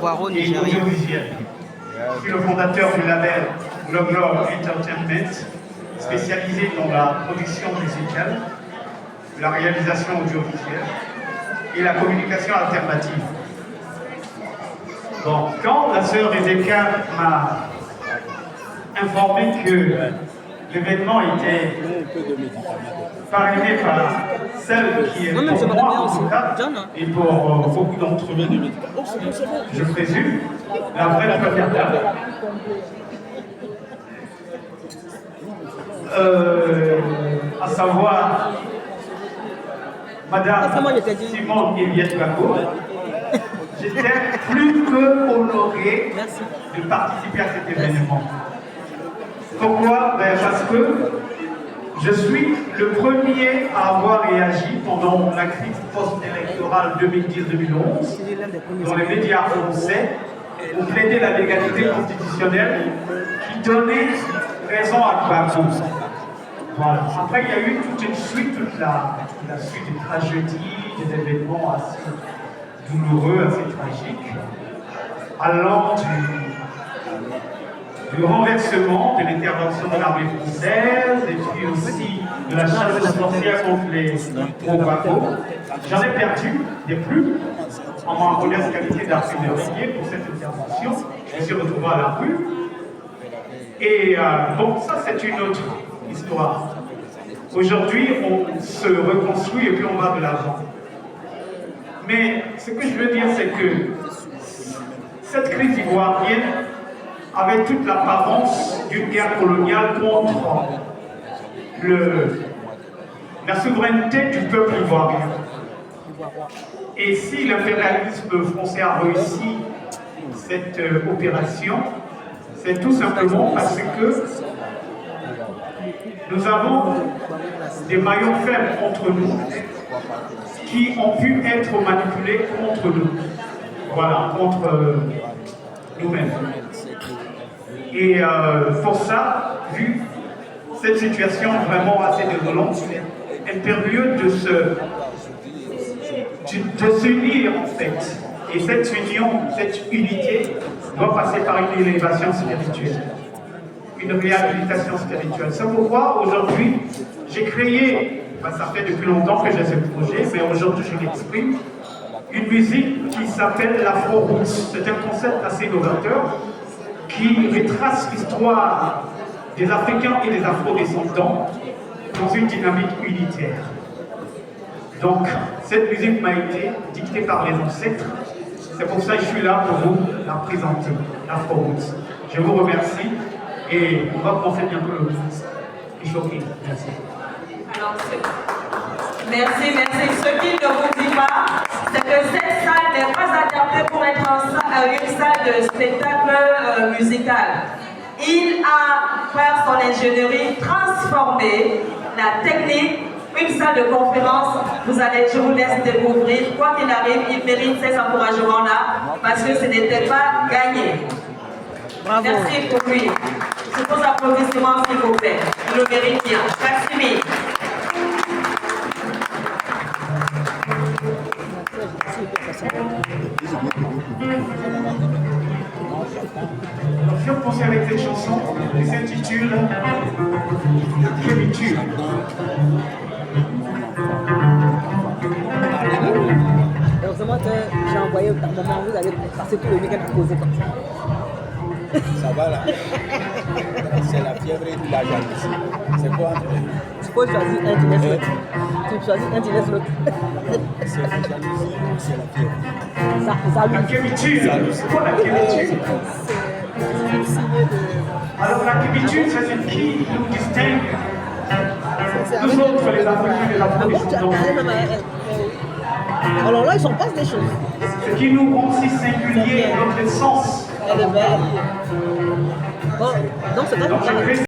Poirot, et Nigeria. audiovisuelle. Je suis le fondateur du label Global Entertainment, spécialisé dans la production musicale, la réalisation audiovisuelle et la communication alternative. Donc, quand la sœur Rebecca m'a informé que l'événement était parrainé par celle qui est pour moi en tout cas, et pour beaucoup d'entre vous, je présume, la vraie première dame. À savoir Madame Simone Eliette Bako, j'étais plus que honoré de participer à cet événement. Pourquoi? Parce que je suis le premier à avoir réagi pendant la crise post-électorale 2010-2011 dans les médias français pour plaider la légalité constitutionnelle qui donnait raison à Gbagbo. Voilà. Après, il y a eu toute une suite, toute la suite des tragédies, des événements assez douloureux, assez tragiques, allant du renversement de l'intervention de l'armée française et puis aussi de la chasse aux sorcières contre les Gbagbo. J'en ai perdu des plumes en ma modeste qualité d'artillerie pour cette intervention. Je me suis retrouvé à la rue. Et bon, ça c'est une autre histoire. Aujourd'hui, on se reconstruit et puis on va de l'avant. Mais ce que je veux dire, c'est que cette crise ivoirienne avait toute l'apparence d'une guerre coloniale contre la souveraineté du peuple ivoirien. Et si l'impérialisme français a réussi cette opération, c'est tout simplement parce que nous avons des maillons faibles entre nous qui ont pu être manipulés contre nous. Voilà, contre nous-mêmes. Et pour ça, vu cette situation vraiment assez désolante, impérieux de s'unir en fait. Et cette union, cette unité doit passer par une élévation spirituelle, une réhabilitation spirituelle. C'est pourquoi aujourd'hui, j'ai créé, ça fait depuis longtemps que j'ai ce projet, mais aujourd'hui je l'exprime, une musique qui s'appelle l'Afro-Roots. C'est un concept assez novateur qui retrace l'histoire des Africains et des Afro-descendants dans une dynamique unitaire. Donc, cette musique m'a été dictée par les ancêtres. C'est pour ça que je suis là pour vous la présenter, l'Afro-Roots. Je vous remercie et on va commencer bientôt le showcase. Merci. Alors, merci. Ce qu'il ne vous dit pas, c'est que cette salle n'est pas adaptée pour être une salle de spectacle musical. Il a, par son ingénierie, transformé la technique. Une salle de conférence, je vous laisse découvrir. Quoi qu'il arrive, il mérite ces encouragements-là parce que ce n'était pas gagné. Bravo. Merci pour lui. Je pose applaudissements, s'il vous plaît. Il le mérite bien. Merci mille. Je vais commencer avec cette chanson qui s'intitule Kémiture. Heureusement que j'ai envoyé au moment où vous allez passer tout le week-end à poser comme ça. Ça va là. C'est la fièvre et la jalousie. C'est quoi entre eux? Tu peux choisir un, tu laisses l'autre. Tu choisis un, tu laisses l'autre. C'est la jalousie ou c'est la fièvre? La kémiture. C'est quoi la kémiture? C'est un signe de... Alors la kémiture, c'est ce qui nous distingue. Nous autres, les Africains et les Afro-descendants. Alors là, il s'en passe des choses. Ce qui nous rend si singuliers, notre essence. Elle est belle. Bon, donc c'est pas